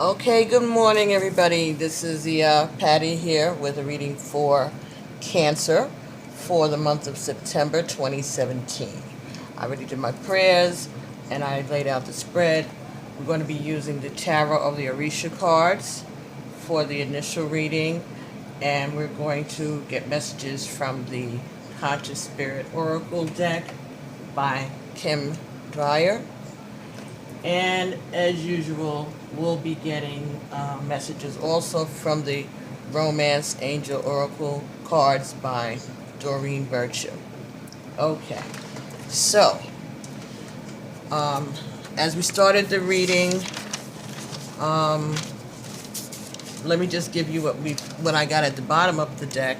Okay, good morning, everybody. This is the Patty here with a reading for Cancer for the month of September 2017. I already did my prayers and I laid out the spread. We're going to be using the Tarot of the Orishas cards for the initial reading, and we're going to get messages from the Conscious Spirit Oracle deck by Dreyer. And as usual, we'll be getting messages also from the Romance Angel Oracle cards by Doreen Virtue. Okay, so as we started the reading, let me just give you what I got at the bottom of the deck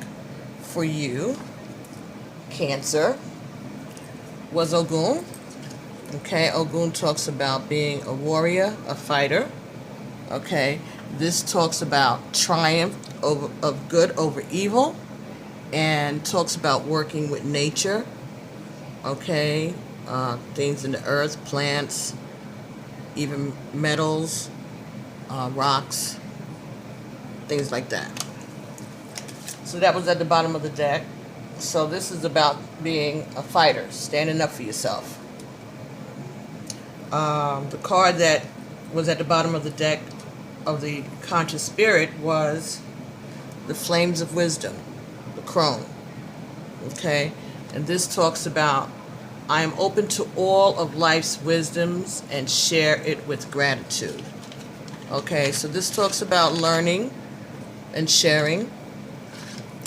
for you. Cancer was Ogun. Okay, Ogun talks about being a warrior, a fighter. Okay, this talks about triumph of good over evil, and talks about working with nature. Okay, things in the earth, plants, even metals, rocks, things like that. So that was at the bottom of the deck. So this is about being a fighter, standing up for yourself. The card that was at the bottom of the deck of the Conscious Spirit was the Flames of Wisdom, the Crone. Okay, and this talks about, I am open to all of life's wisdoms and share it with gratitude. Okay, so this talks about learning and sharing.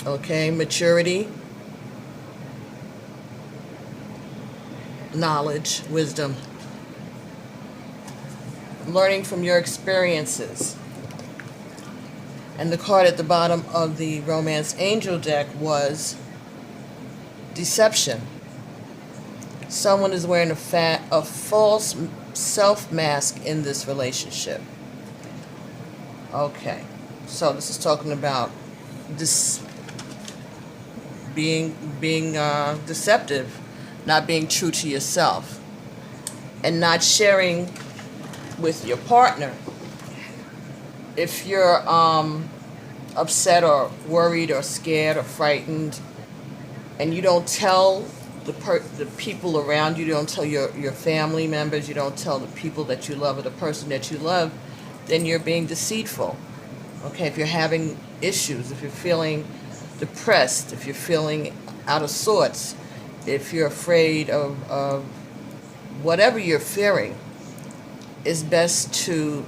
Okay, maturity, knowledge, wisdom. Learning from your experiences. And the card at the bottom of the Romance Angel deck was deception. Someone is wearing a false self mask in this relationship. Okay, so this is talking about this being deceptive, not being true to yourself, and not sharing with your partner. If you're upset or worried or scared or frightened, and you don't tell the people around you, you don't tell your family members, you don't tell the people that you love or the person that you love, then you're being deceitful. Okay, if you're having issues, if you're feeling depressed, if you're feeling out of sorts, if you're afraid of whatever you're fearing, it's best to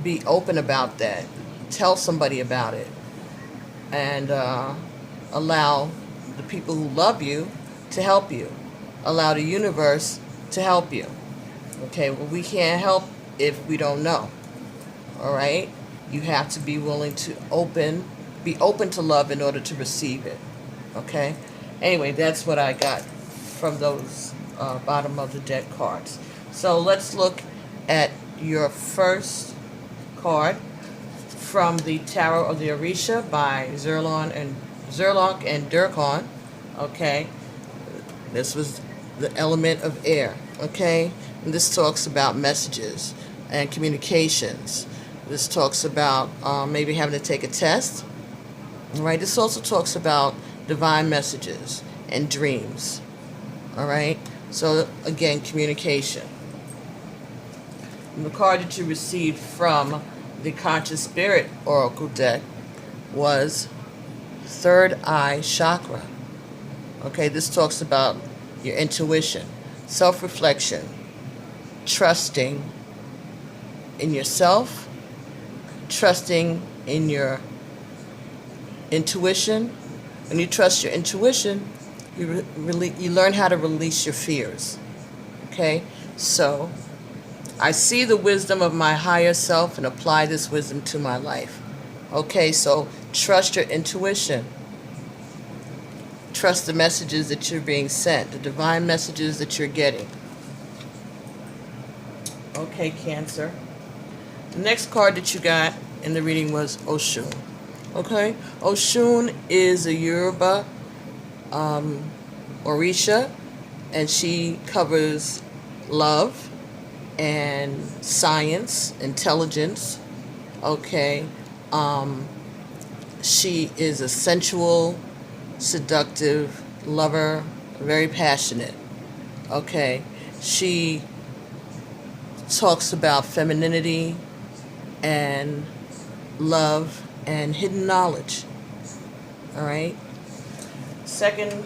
be open about that. Tell somebody about it, and allow the people who love you to help you. Allow the universe to help you. Okay, well, we can't help if we don't know. All right, you have to be willing to be open to love in order to receive it. Okay, anyway, that's what I got from those bottom of the deck cards. So let's look at your first card from the Tarot of the Orishas by Zolrak and Durkon. Okay, this was the element of air. Okay, and this talks about messages and communications. This talks about maybe having to take a test. All right, this also talks about divine messages and dreams. All right, so again, communication. And the card that you received from the Conscious Spirit Oracle deck was Third Eye Chakra. Okay, this talks about your intuition, self-reflection, trusting in yourself, trusting in your intuition. When you trust your intuition, you learn how to release your fears. Okay, so I see the wisdom of my higher self and apply this wisdom to my life. Okay, so trust your intuition. Trust the messages that you're being sent, the divine messages that you're getting. Okay, Cancer. The next card that you got in the reading was Oshun. Okay, Oshun is a Yoruba Orisha, and she covers love, and science, intelligence. Okay. She is a sensual, seductive lover, very passionate. Okay. She talks about femininity and love and hidden knowledge. All right. Second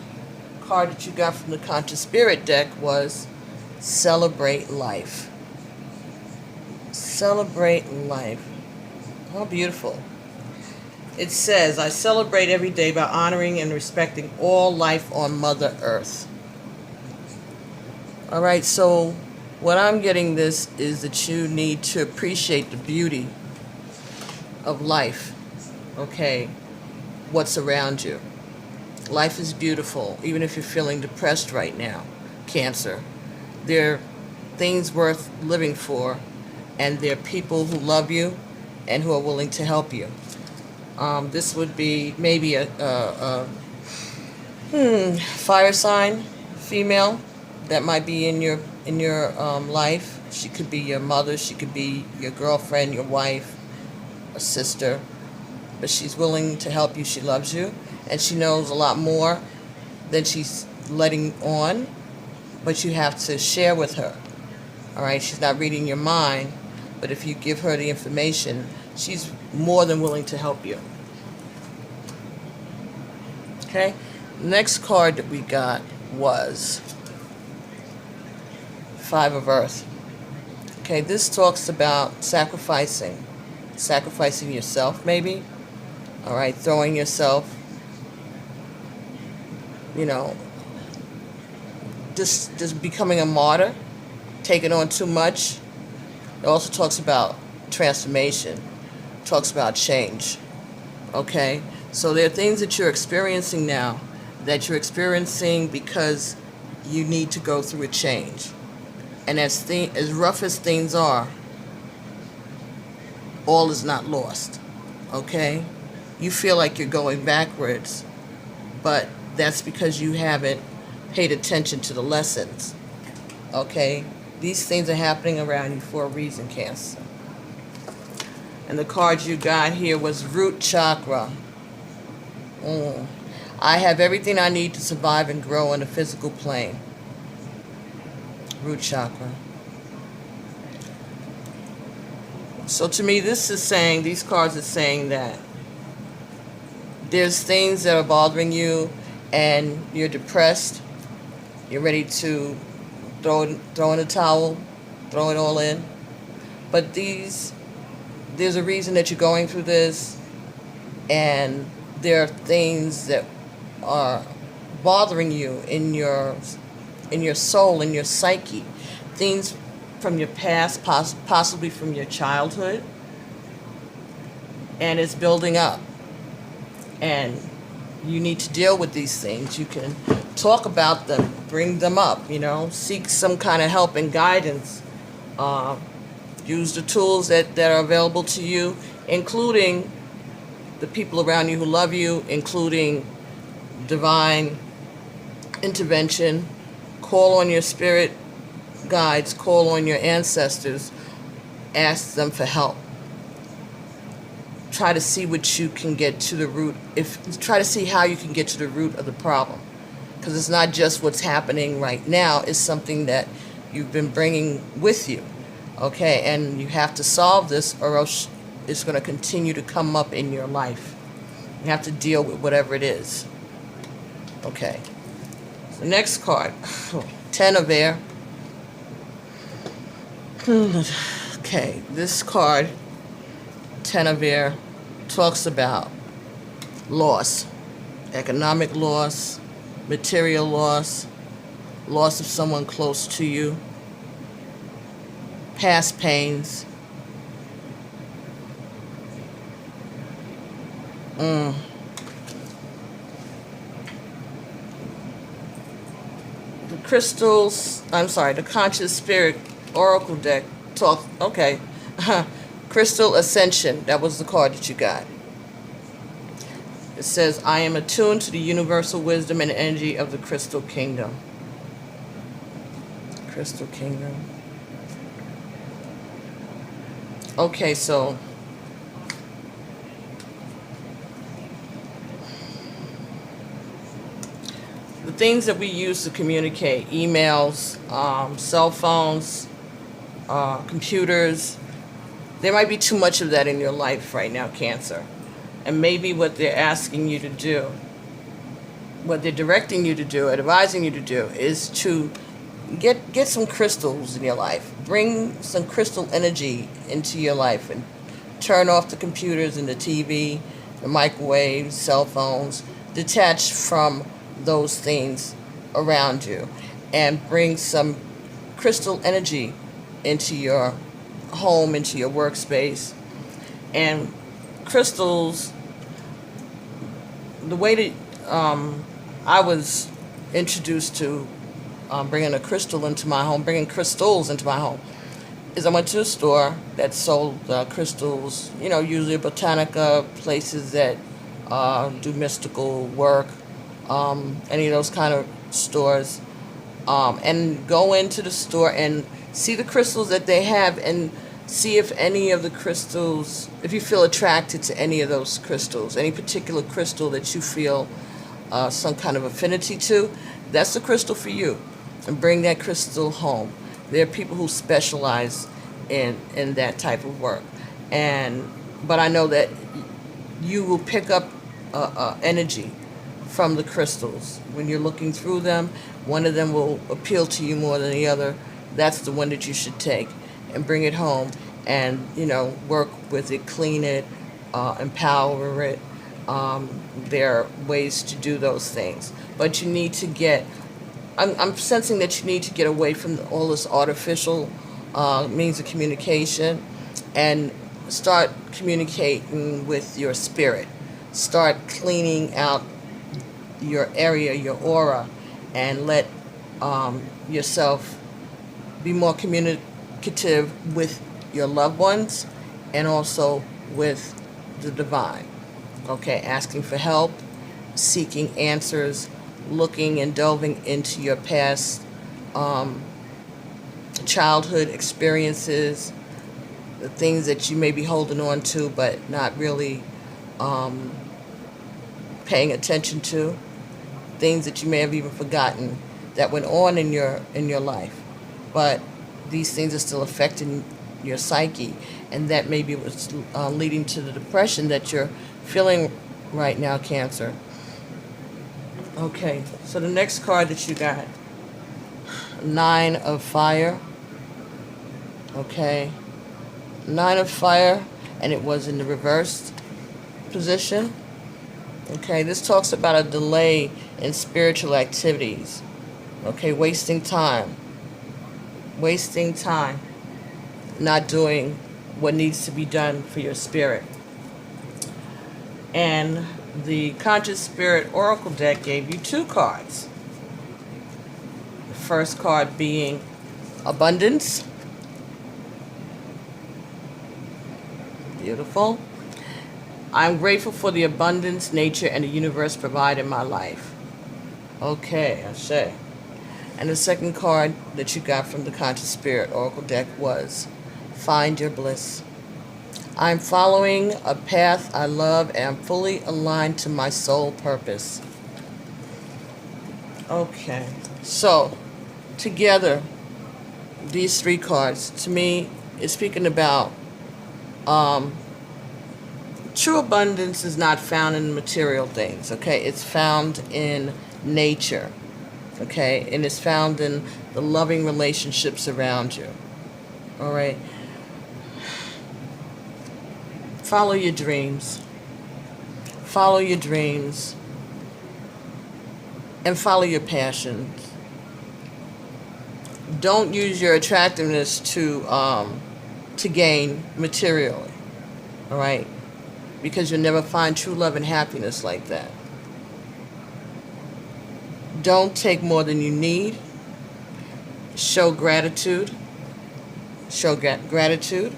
card that you got from the Conscious Spirit deck was Celebrate Life. Celebrate life. How beautiful. It says, I celebrate every day by honoring and respecting all life on Mother Earth. All right, so what I'm getting this is that you need to appreciate the beauty of life, okay, what's around you. Life is beautiful, even if you're feeling depressed right now, Cancer. There are things worth living for, and there are people who love you and who are willing to help you. This would be maybe a fire sign, female, that might be in your life. She could be your mother, she could be your girlfriend, your wife, a sister, but she's willing to help you. She loves you, and she knows a lot more than she's letting on, but you have to share with her. All right, she's not reading your mind, but if you give her the information, she's more than willing to help you. Okay, next card that we got was Five of Earth. Okay, this talks about sacrificing yourself, maybe. All right, throwing yourself, just becoming a martyr, taking on too much. It also talks about transformation, talks about change. Okay, so there are things that you're experiencing now that you're experiencing because you need to go through a change. And as rough as things are, all is not lost. Okay, you feel like you're going backwards, but that's because you haven't paid attention to the lessons. Okay, these things are happening around you for a reason, Cancer. And the card you got here was Root Chakra. I have everything I need to survive and grow on the physical plane. Root Chakra. So to me, these cards are saying that there's things that are bothering you and you're depressed. You're ready to throw in the towel, throw it all in. But there's a reason that you're going through this, and there are things that are bothering you in your soul, in your psyche, things from your past, possibly from your childhood, and it's building up. And you need to deal with these things. You can talk about them, bring them up, seek some kind of help and guidance. Use the tools that are available to you, including the people around you who love you, including divine intervention. Call on your spirit guides, call on your ancestors, ask them for help. Try to see what you can get to the root. Try to see how you can get to the root of the problem, because it's not just what's happening right now. It's something that you've been bringing with you. Okay, and you have to solve this, or else it's going to continue to come up in your life. You have to deal with whatever it is. Okay. So next card, 10 of Air. Okay, this card, 10 of Air, talks about loss, economic loss, material loss, loss of someone close to you, past pains. The Conscious Spirit Oracle deck talks, okay. Crystal Ascension, that was the card that you got. It says, I am attuned to the universal wisdom and energy of the Crystal Kingdom. Crystal Kingdom. Okay, so the things that we use to communicate, emails, cell phones, computers, there might be too much of that in your life right now, Cancer. And maybe what they're asking you to do, what they're directing you to do, advising you to do, is to get some crystals in your life. Bring some crystal energy into your life and turn off the computers and the TV, the microwaves, cell phones. Detach from those things around you and bring some crystal energy into your home, into your workspace. And crystals, the way that I was introduced to bringing a crystal into my home, bringing crystals into my home, is I went to a store that sold crystals, usually Botanica, places that do mystical work, any of those kind of stores, and go into the store and see the crystals that they have and see if any of the crystals, if you feel attracted to any of those crystals, any particular crystal that you feel some kind of affinity to, that's the crystal for you. And bring that crystal home. There are people who specialize in that type of work. But I know that you will pick up energy from the crystals. When you're looking through them, one of them will appeal to you more than the other. That's the one that you should take and bring it home and, work with it, clean it, empower it. There are ways to do those things. But you need to I'm sensing that you need to get away from all this artificial means of communication and start communicating with your spirit. Start cleaning out your area, your aura, and let yourself be more communicative with your loved ones and also with the divine. Okay, asking for help, seeking answers, looking and delving into your past childhood experiences, the things that you may be holding on to but not really paying attention to, things that you may have even forgotten that went on in your life, but these things are still affecting your psyche, and that may be what's leading to the depression that you're feeling right now, Cancer. Okay, so the next card that you got, Nine of Fire. Okay, Nine of Fire, and it was in the reversed position. Okay, this talks about a delay in spiritual activities. Okay, wasting time, not doing what needs to be done for your spirit. And the Conscious Spirit Oracle deck gave you two cards. The first card being Abundance. Beautiful. I'm grateful for the abundance nature and the universe provide in my life. Okay, I say. And the second card that you got from the Conscious Spirit Oracle deck was Find Your Bliss. I'm following a path I love and I'm fully aligned to my soul purpose. Okay, so together, these three cards, to me, is speaking about true abundance is not found in material things, okay? It's found in nature, okay? And it's found in the loving relationships around you, all right? Follow your dreams. Follow your dreams. And follow your passions. Don't use your attractiveness to gain materially, all right? Because you'll never find true love and happiness like that. Don't take more than you need. Show gratitude. Show gratitude.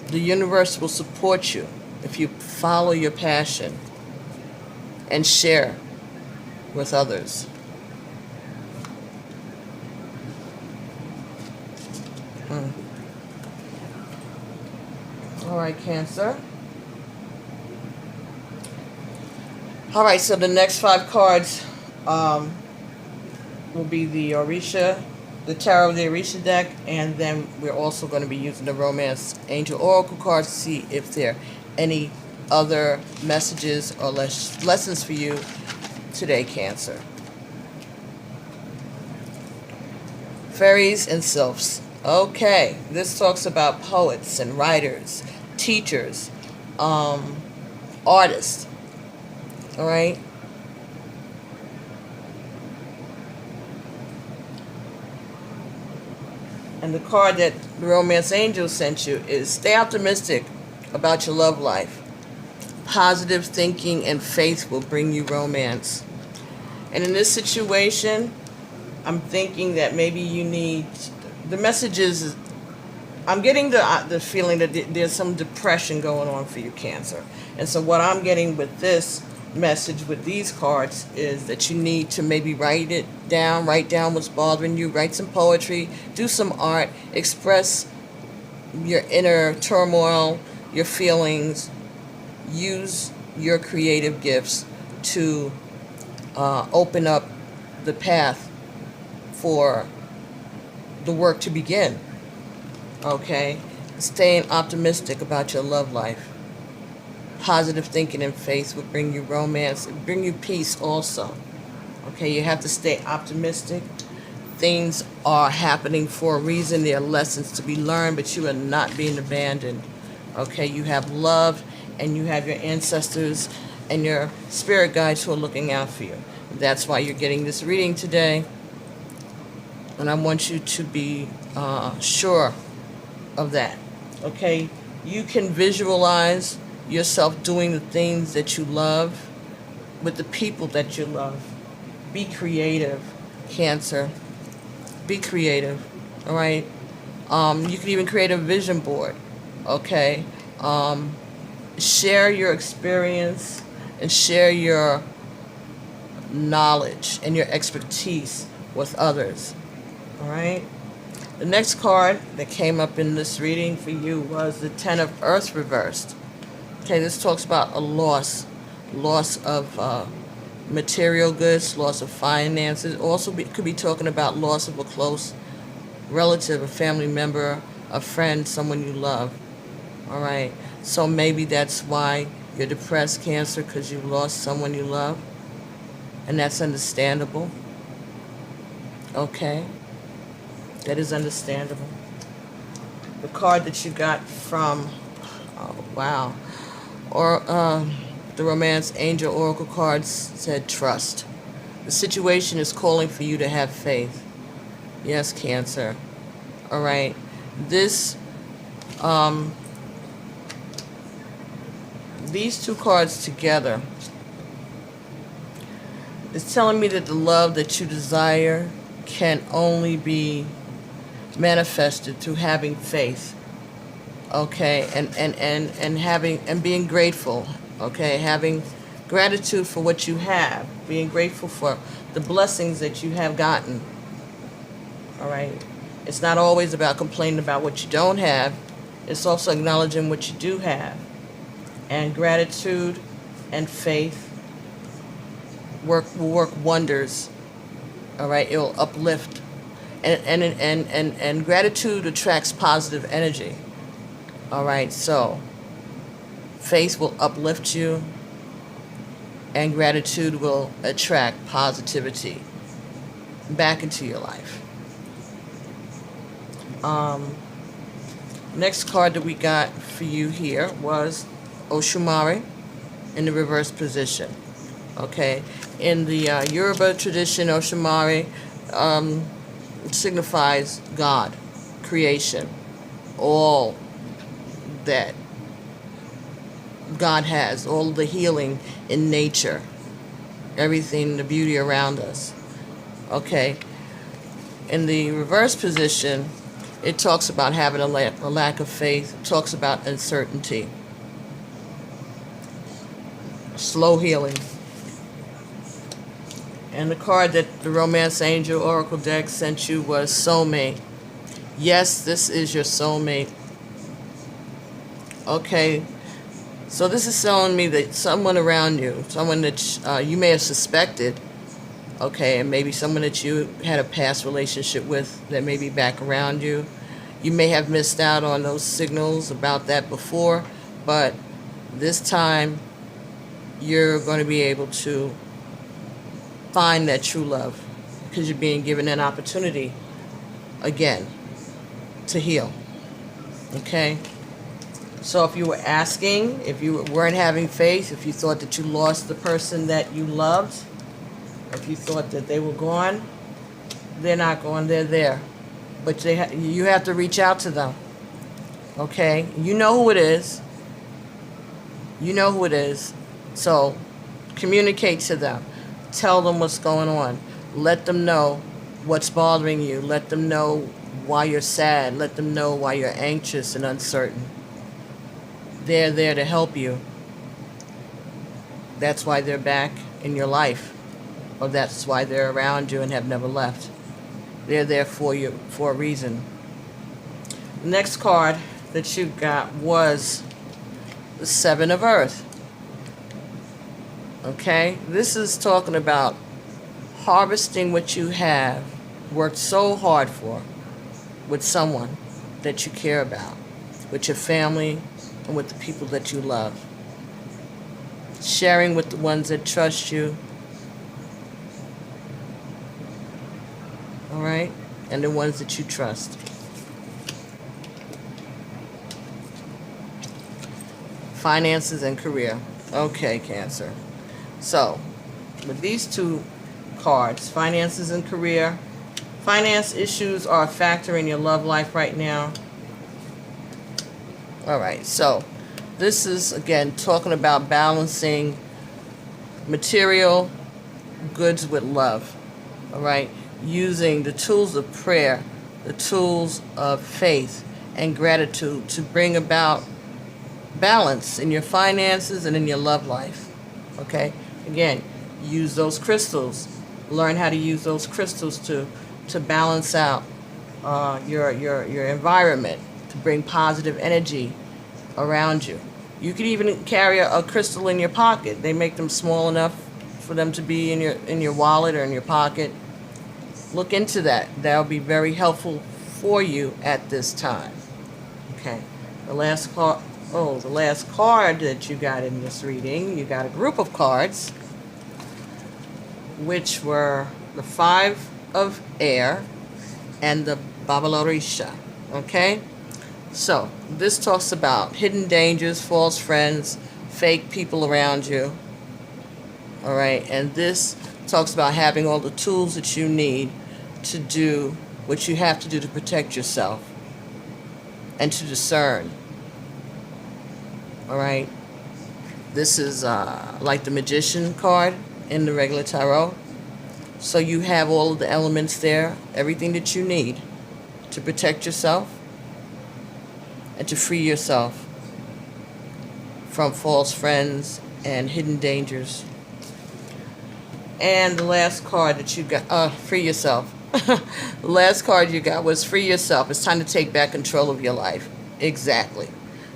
The universe will support you if you follow your passion and share with others. All right, Cancer. All right, so the next 5 cards will be the Orisha, the Tarot of the Orisha deck, and then we're also going to be using the Romance Angel Oracle cards to see if there are any other messages or lessons for you today, Cancer. Fairies and sylphs. Okay, this talks about poets and writers, teachers, artists. All right. And the card that the Romance Angel sent you is stay optimistic about your love life. Positive thinking and faith will bring you romance. And in this situation, I'm thinking that maybe you need, the message is, I'm getting the feeling that there's some depression going on for you, Cancer. And so what I'm getting with this message with these cards is that you need to maybe write down what's bothering you, write some poetry, do some art, express your inner turmoil, your feelings, use your creative gifts to open up the path for the work to begin. Okay? Staying optimistic about your love life. Positive thinking and faith will bring you romance and bring you peace also. Okay, you have to stay optimistic. Things are happening for a reason. There are lessons to be learned, but you are not being abandoned. Okay, you have love and you have your ancestors and your spirit guides who are looking out for you. That's why you're getting this reading today. And I want you to be sure of that. Okay, you can visualize yourself doing the things that you love with the people that you love. Be creative, Cancer. Be creative, all right? You can even create a vision board, okay? Share your experience and share your knowledge and your expertise with others, all right? The next card that came up in this reading for you was the Ten of Earth reversed. Okay, this talks about a loss of material goods, loss of finances. Also could be talking about loss of a close relative, a family member, a friend, someone you love. All right, so maybe that's why you're depressed, Cancer, because you lost someone you love, and that's understandable. Okay, that is understandable. The card that you got from, oh wow, or the Romance Angel Oracle cards said trust. The situation is calling for you to have faith. Yes, Cancer. All right. This, these 2 cards together is telling me that the love that you desire can only be manifested through having faith. Okay, and having and being grateful. Okay, having gratitude for what you have, being grateful for the blessings that you have gotten. All right, it's not always about complaining about what you don't have. It's also acknowledging what you do have, and gratitude and faith will work wonders. All right, it will uplift, and gratitude attracts positive energy. All right, so faith will uplift you, and gratitude will attract positivity back into your life. Next card that we got for you here was Oshumari in the reverse position. Okay, in the Yoruba tradition, Oshumari signifies God, creation, all that God has, all the healing in nature, everything, the beauty around us. Okay, in the reverse position, it talks about having a lack of faith. It talks about uncertainty, slow healing. And the card that the Romance Angel Oracle deck sent you was Soulmate. Yes, this is your soulmate. Okay, so this is showing me that someone around you, someone that you may have suspected, okay, and maybe someone that you had a past relationship with that may be back around you. You may have missed out on those signals about that before, but this time you're going to be able to find that true love because you're being given an opportunity again to heal. Okay? So if you were asking, if you weren't having faith, if you thought that you lost the person that you loved, if you thought that they were gone, they're not gone, they're there. But you have to reach out to them. Okay? You know who it is. You know who it is. So communicate to them. Tell them what's going on. Let them know what's bothering you. Let them know why you're sad. Let them know why you're anxious and uncertain. They're there to help you. That's why they're back in your life. Or that's why they're around you and have never left. They're there for you for a reason. The next card that you got was the Seven of Earth. Okay? This is talking about harvesting what you have worked so hard for with someone that you care about, with your family, and with the people that you love. Sharing with the ones that trust you. All right? And the ones that you trust. Finances and career. Okay, Cancer. So, with these two cards, finances and career, finance issues are a factor in your love life right now. All right, so this is, again, talking about balancing material goods with love. All right? Using the tools of prayer, the tools of faith and gratitude to bring about balance in your finances and in your love life. Okay? Again, use those crystals. Learn how to use those crystals to balance out your environment, to bring positive energy around you. You could even carry a crystal in your pocket. They make them small enough for them to be in your wallet or in your pocket. Look into that. That'll be very helpful for you at this time. Okay. The last card that you got in this reading, you got a group of cards, which were the Five of Air and the Orisha. Okay? So, this talks about hidden dangers, false friends, fake people around you. All right? And this talks about having all the tools that you need to do what you have to do to protect yourself and to discern. All right? This is like the Magician card in the regular tarot. So you have all of the elements there, everything that you need to protect yourself and to free yourself from false friends and hidden dangers. And the last card that you got, free yourself. The last card you got was free yourself. It's time to take back control of your life. Exactly.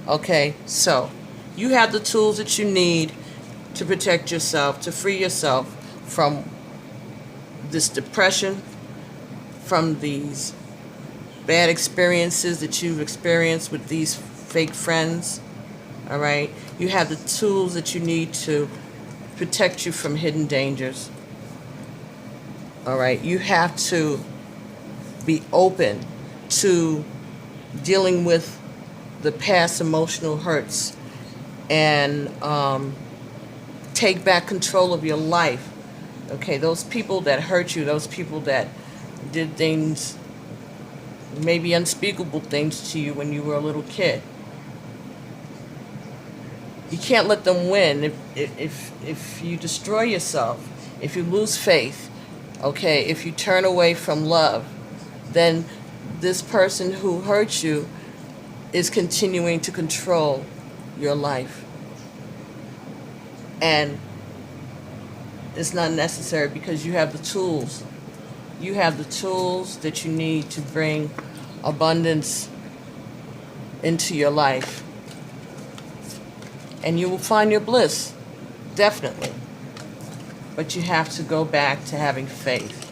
Okay, so you have the tools that you need to protect yourself, to free yourself from this depression, from these bad experiences that you've experienced with these fake friends. All right? You have the tools that you need to protect you from hidden dangers. All right? You have to be open to dealing with the past emotional hurts and take back control of your life. Okay, those people that hurt you, those people that did things, maybe unspeakable things to you when you were a little kid. You can't let them win. If you destroy yourself, if you lose faith, okay, if you turn away from love, then this person who hurt you is continuing to control your life. And it's not necessary because you have the tools. You have the tools that you need to bring abundance into your life. And you will find your bliss, definitely. But you have to go back to having faith.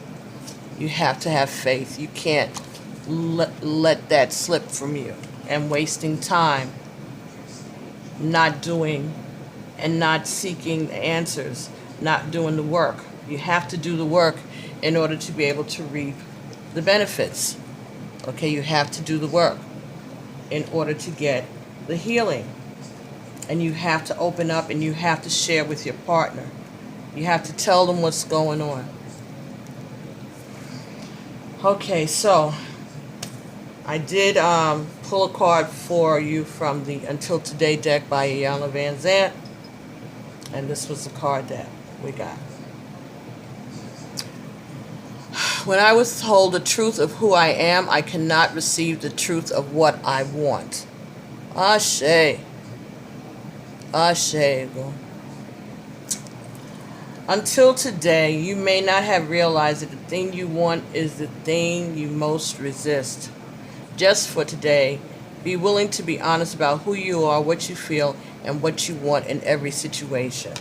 You have to have faith. You can't let that slip from you. And wasting time not doing and not seeking answers, not doing the work. You have to do the work in order to be able to reap the benefits. Okay, you have to do the work in order to get the healing. And you have to open up and you have to share with your partner. You have to tell them what's going on. Okay, so I did pull a card for you from the Until Today deck by Iyanla Vanzant. And this was the card that we got. When I withhold the truth of who I am, I cannot receive the truth of what I want. Ashe. Ashe. Until today, you may not have realized that the thing you want is the thing you most resist. Just for today, be willing to be honest about who you are, what you feel, and what you want in every situation.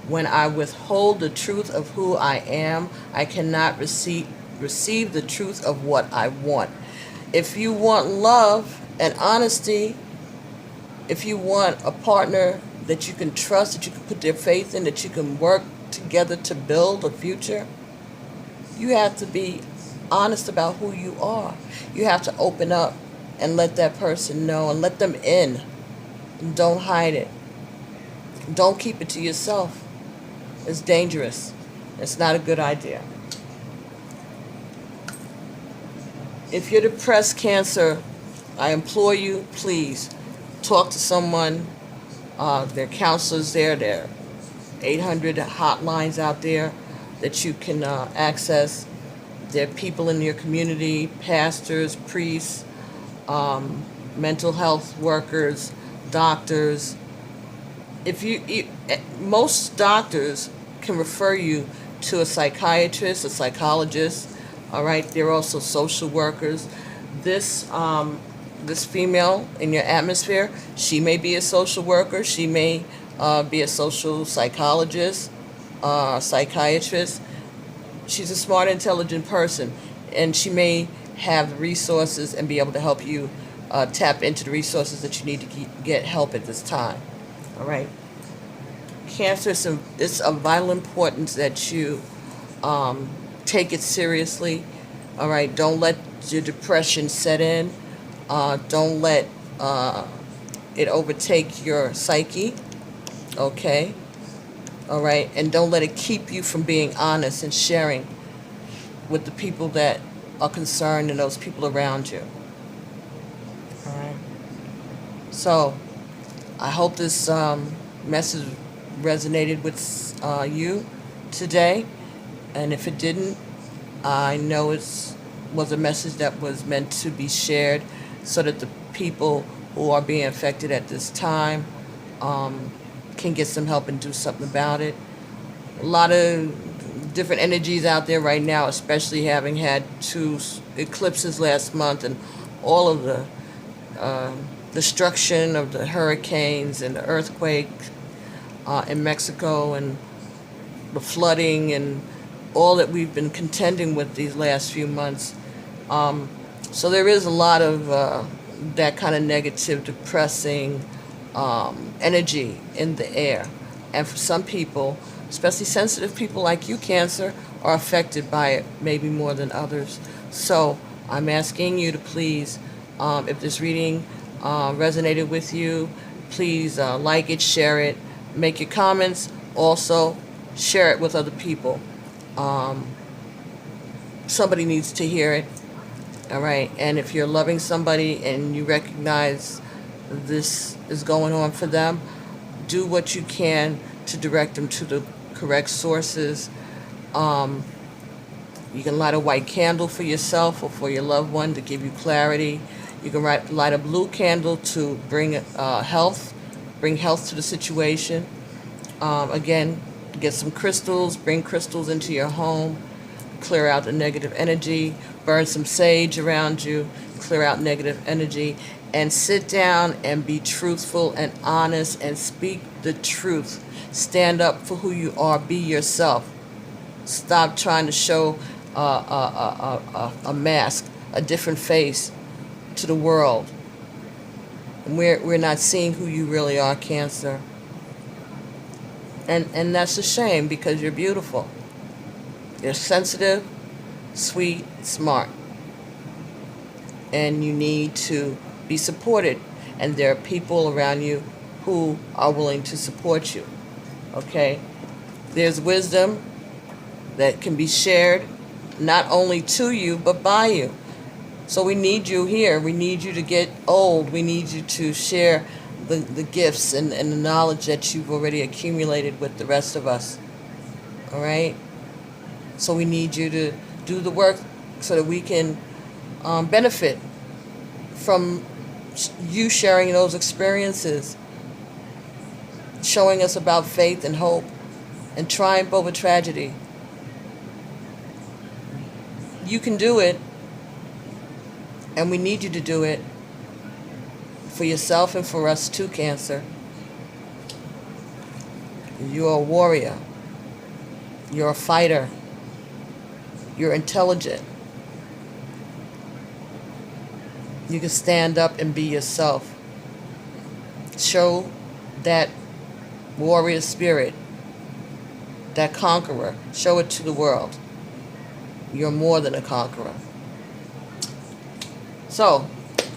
When I withhold the truth of who I am, I cannot receive the truth of what I want. If you want love and honesty, if you want a partner that you can trust, that you can put their faith in, that you can work together to build a future, you have to be honest about who you are. You have to open up and let that person know and let them in. And don't hide it. Don't keep it to yourself. It's dangerous. It's not a good idea. If you're depressed, Cancer, I implore you, please talk to someone. There are counselors there. There are 800 hotlines out there that you can access. There are people in your community, pastors, priests, mental health workers, doctors. Most doctors can refer you to a psychiatrist, a psychologist. All right, there are also social workers. This female in your atmosphere, she may be a social worker. She may be a social psychologist, psychiatrist. She's a smart, intelligent person, and she may have the resources and be able to help you tap into the resources that you need to get help at this time. All right. Cancer, it's of vital importance that you take it seriously. All right. Don't let your depression set in. Don't let it overtake your psyche. Okay. All right. And don't let it keep you from being honest and sharing with the people that are concerned and those people around you. All right. So I hope this message resonated with you today. And if it didn't, I know it was a message that was meant to be shared so that the people who are being affected at this time can get some help and do something about it. A lot of different energies out there right now, especially having had 2 eclipses last month and all of the destruction of the hurricanes and the earthquake in Mexico and the flooding and all that we've been contending with these last few months. So there is a lot of that kind of negative, depressing energy in the air. And for some people, especially sensitive people like you, Cancer, are affected by it maybe more than others. So I'm asking you to please, if this reading resonated with you, please like it, share it, make your comments. Also, share it with other people. Somebody needs to hear it. All right. And if you're loving somebody and you recognize this is going on for them, do what you can to direct them to the correct sources. You can light a white candle for yourself or for your loved one to give you clarity. You can light a blue candle to bring health to the situation. Again, get some crystals, bring crystals into your home, clear out the negative energy, burn some sage around you, clear out negative energy, and sit down and be truthful and honest and speak the truth. Stand up for who you are. Be yourself. Stop trying to show a mask, a different face to the world. And we're not seeing who you really are, Cancer. And that's a shame, because you're beautiful. You're sensitive, sweet, smart. And you need to be supported. And there are people around you who are willing to support you. Okay? There's wisdom that can be shared not only to you but by you. So we need you here. We need you to get old. We need you to share the gifts and the knowledge that you've already accumulated with the rest of us. All right? So we need you to do the work so that we can benefit from you sharing those experiences, showing us about faith and hope and triumph over tragedy. You can do it, and we need you to do it for yourself and for us too, Cancer. You're a warrior. You're a fighter. You're intelligent. You can stand up and be yourself. Show that warrior spirit, that conqueror. Show it to the world. You're more than a conqueror. So,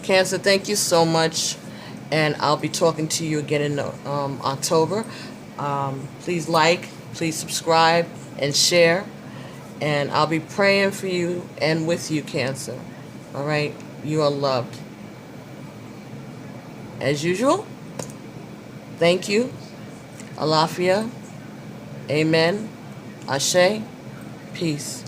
Cancer, thank you so much. And I'll be talking to you again in October. Please like, please subscribe, and share. And I'll be praying for you and with you, Cancer. All right? You are loved. As usual, thank you. Alafia. Amen. Ashe. Peace.